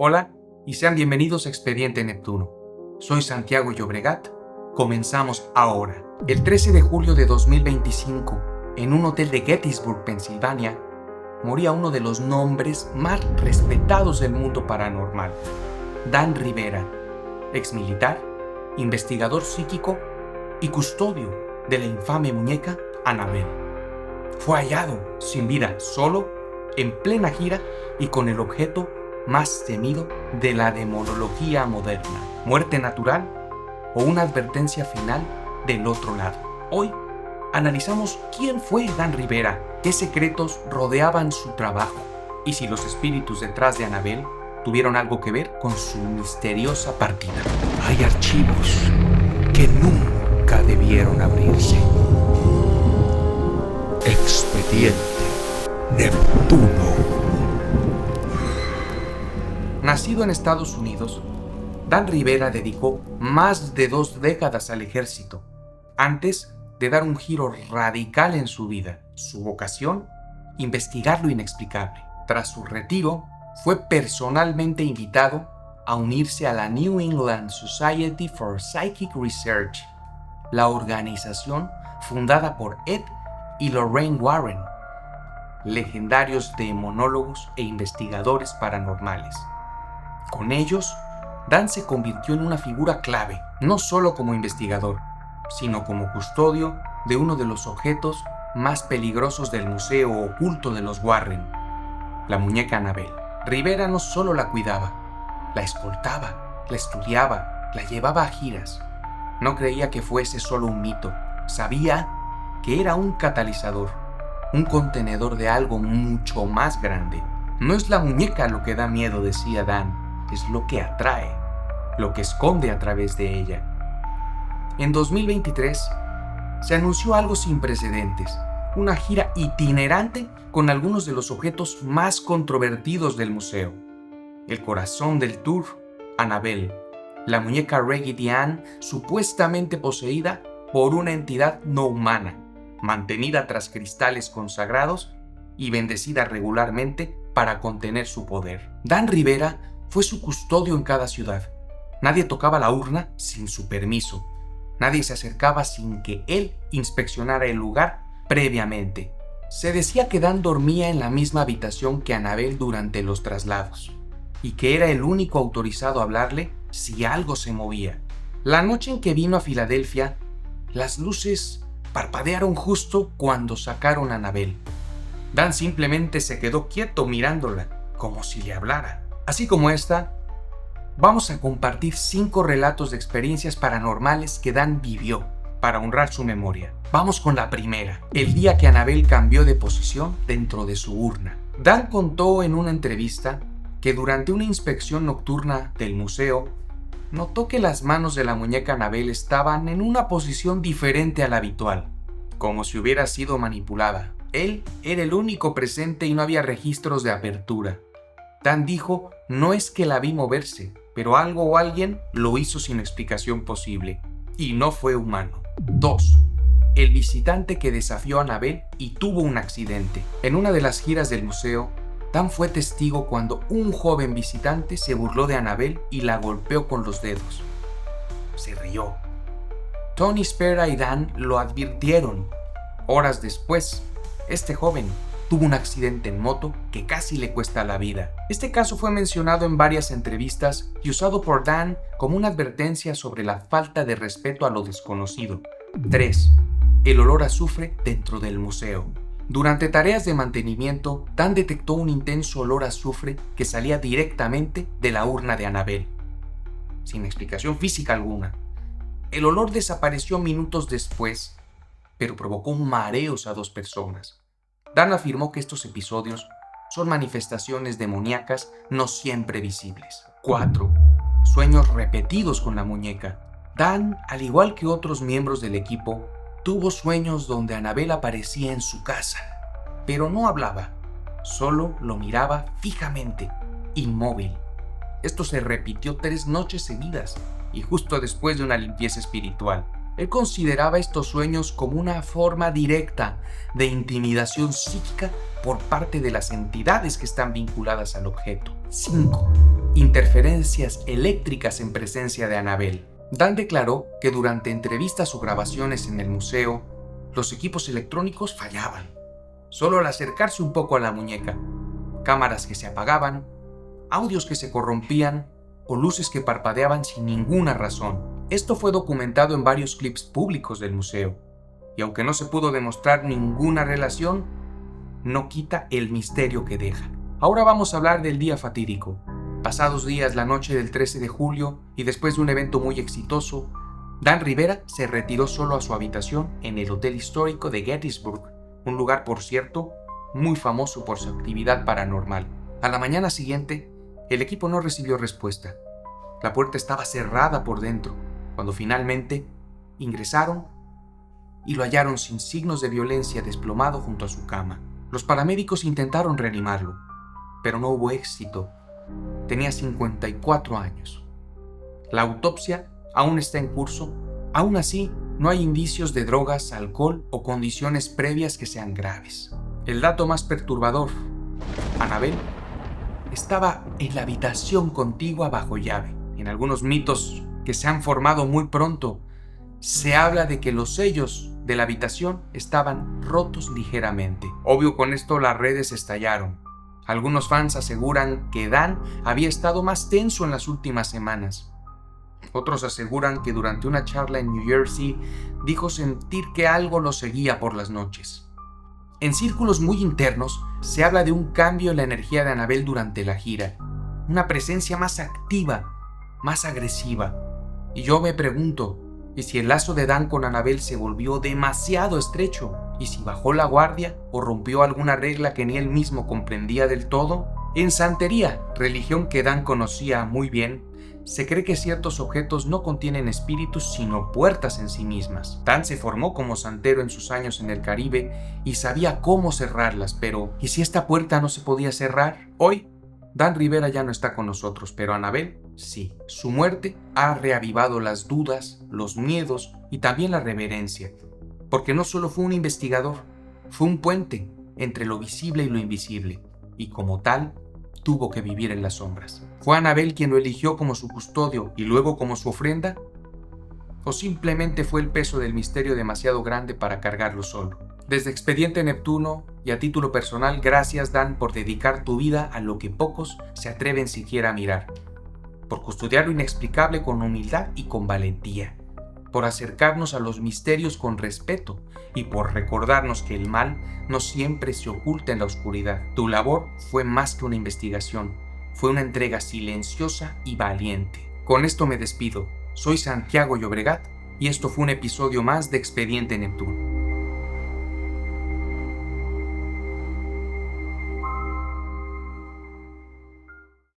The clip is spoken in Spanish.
Hola y sean bienvenidos a Expediente Neptuno. Soy Santiago Llobregat. Comenzamos ahora. El 13 de julio de 2025, en un hotel de Gettysburg, Pensilvania, moría uno de los nombres más respetados del mundo paranormal. Dan Rivera, exmilitar, investigador psíquico y custodio de la infame muñeca Annabelle. Fue hallado sin vida, solo, en plena gira y con el objeto más temido de la demonología moderna. Muerte natural o una advertencia final del otro lado. Hoy analizamos quién fue Dan Rivera, qué secretos rodeaban su trabajo y si los espíritus detrás de Annabelle tuvieron algo que ver con su misteriosa partida. Hay archivos que nunca debieron abrirse. Expediente Neptuno. Nacido en Estados Unidos, Dan Rivera dedicó más de 2 décadas al ejército, antes de dar un giro radical en su vida. Su vocación, investigar lo inexplicable. Tras su retiro, fue personalmente invitado a unirse a la New England Society for Psychic Research, la organización fundada por Ed y Lorraine Warren, legendarios demonólogos e investigadores paranormales. Con ellos, Dan se convirtió en una figura clave, no solo como investigador, sino como custodio de uno de los objetos más peligrosos del museo oculto de los Warren, la muñeca Annabelle. Rivera no solo la cuidaba, la escoltaba, la estudiaba, la llevaba a giras. No creía que fuese solo un mito, sabía que era un catalizador, un contenedor de algo mucho más grande. No es la muñeca lo que da miedo, decía Dan, es lo que atrae, lo que esconde a través de ella. En 2023 se anunció algo sin precedentes, una gira itinerante con algunos de los objetos más controvertidos del museo. El corazón del tour, Annabelle, la muñeca Raggedy Ann supuestamente poseída por una entidad no humana, mantenida tras cristales consagrados y bendecida regularmente para contener su poder. Dan Rivera fue su custodio en cada ciudad. Nadie tocaba la urna sin su permiso. Nadie se acercaba sin que él inspeccionara el lugar previamente. Se decía que Dan dormía en la misma habitación que Annabelle durante los traslados y que era el único autorizado a hablarle si algo se movía. La noche en que vino a Filadelfia, las luces parpadearon justo cuando sacaron a Annabelle. Dan simplemente se quedó quieto mirándola, como si le hablara. Así como esta, vamos a compartir 5 relatos de experiencias paranormales que Dan vivió para honrar su memoria. Vamos con la primera, el día que Annabelle cambió de posición dentro de su urna. Dan contó en una entrevista que durante una inspección nocturna del museo, notó que las manos de la muñeca Annabelle estaban en una posición diferente a la habitual, como si hubiera sido manipulada. Él era el único presente y no había registros de apertura. Dan dijo, no es que la vi moverse, pero algo o alguien lo hizo sin explicación posible, y no fue humano. 2. El visitante que desafió a Annabelle y tuvo un accidente. En una de las giras del museo, Dan fue testigo cuando un joven visitante se burló de Annabelle y la golpeó con los dedos. Se rió. Tony Spera y Dan lo advirtieron. Horas después, este joven tuvo un accidente en moto que casi le cuesta la vida. Este caso fue mencionado en varias entrevistas y usado por Dan como una advertencia sobre la falta de respeto a lo desconocido. 3. El olor a azufre dentro del museo. Durante tareas de mantenimiento, Dan detectó un intenso olor a azufre que salía directamente de la urna de Annabelle, sin explicación física alguna. El olor desapareció minutos después, pero provocó mareos a 2 personas. Dan afirmó que estos episodios son manifestaciones demoníacas no siempre visibles. 4. Sueños repetidos con la muñeca. Dan, al igual que otros miembros del equipo, tuvo sueños donde Annabelle aparecía en su casa, pero no hablaba, solo lo miraba fijamente, inmóvil. Esto se repitió 3 noches seguidas y justo después de una limpieza espiritual. Él consideraba estos sueños como una forma directa de intimidación psíquica por parte de las entidades que están vinculadas al objeto. 5. interferencias eléctricas en presencia de Annabelle. Dan declaró que durante entrevistas o grabaciones en el museo, los equipos electrónicos fallaban, solo al acercarse un poco a la muñeca. Cámaras que se apagaban, audios que se corrompían o luces que parpadeaban sin ninguna razón. Esto fue documentado en varios clips públicos del museo, y aunque no se pudo demostrar ninguna relación, no quita el misterio que deja. Ahora vamos a hablar del día fatídico. Pasados días, la noche del 13 de julio, y después de un evento muy exitoso, Dan Rivera se retiró solo a su habitación en el Hotel Histórico de Gettysburg, un lugar, por cierto, muy famoso por su actividad paranormal. A la mañana siguiente, el equipo no recibió respuesta. La puerta estaba cerrada por dentro, cuando finalmente ingresaron y lo hallaron sin signos de violencia desplomado junto a su cama. Los paramédicos intentaron reanimarlo, pero no hubo éxito. Tenía 54 años. La autopsia aún está en curso. Aún así, no hay indicios de drogas, alcohol o condiciones previas que sean graves. El dato más perturbador: Annabelle estaba en la habitación contigua bajo llave. En algunos mitos que se han formado muy pronto, se habla de que los sellos de la habitación estaban rotos ligeramente. Obvio, con esto las redes estallaron. Algunos fans aseguran que Dan había estado más tenso en las últimas semanas. Otros aseguran que durante una charla en New Jersey dijo sentir que algo lo seguía por las noches. En círculos muy internos se habla de un cambio en la energía de Annabelle durante la gira, una presencia más activa, más agresiva. Y yo me pregunto, ¿y si el lazo de Dan con Annabelle se volvió demasiado estrecho? ¿Y si bajó la guardia o rompió alguna regla que ni él mismo comprendía del todo? En santería, religión que Dan conocía muy bien, se cree que ciertos objetos no contienen espíritus sino puertas en sí mismas. Dan se formó como santero en sus años en el Caribe y sabía cómo cerrarlas, pero ¿y si esta puerta no se podía cerrar? Hoy, Dan Rivera ya no está con nosotros, pero Annabelle sí. Su muerte ha reavivado las dudas, los miedos y también la reverencia, porque no solo fue un investigador, fue un puente entre lo visible y lo invisible, y como tal, tuvo que vivir en las sombras. ¿Fue Annabelle quien lo eligió como su custodio y luego como su ofrenda? ¿O simplemente fue el peso del misterio demasiado grande para cargarlo solo? Desde Expediente Neptuno y a título personal, gracias Dan por dedicar tu vida a lo que pocos se atreven siquiera a mirar, por custodiar lo inexplicable con humildad y con valentía, por acercarnos a los misterios con respeto y por recordarnos que el mal no siempre se oculta en la oscuridad. Tu labor fue más que una investigación, fue una entrega silenciosa y valiente. Con esto me despido. Soy Santiago Llobregat y esto fue un episodio más de Expediente Neptuno.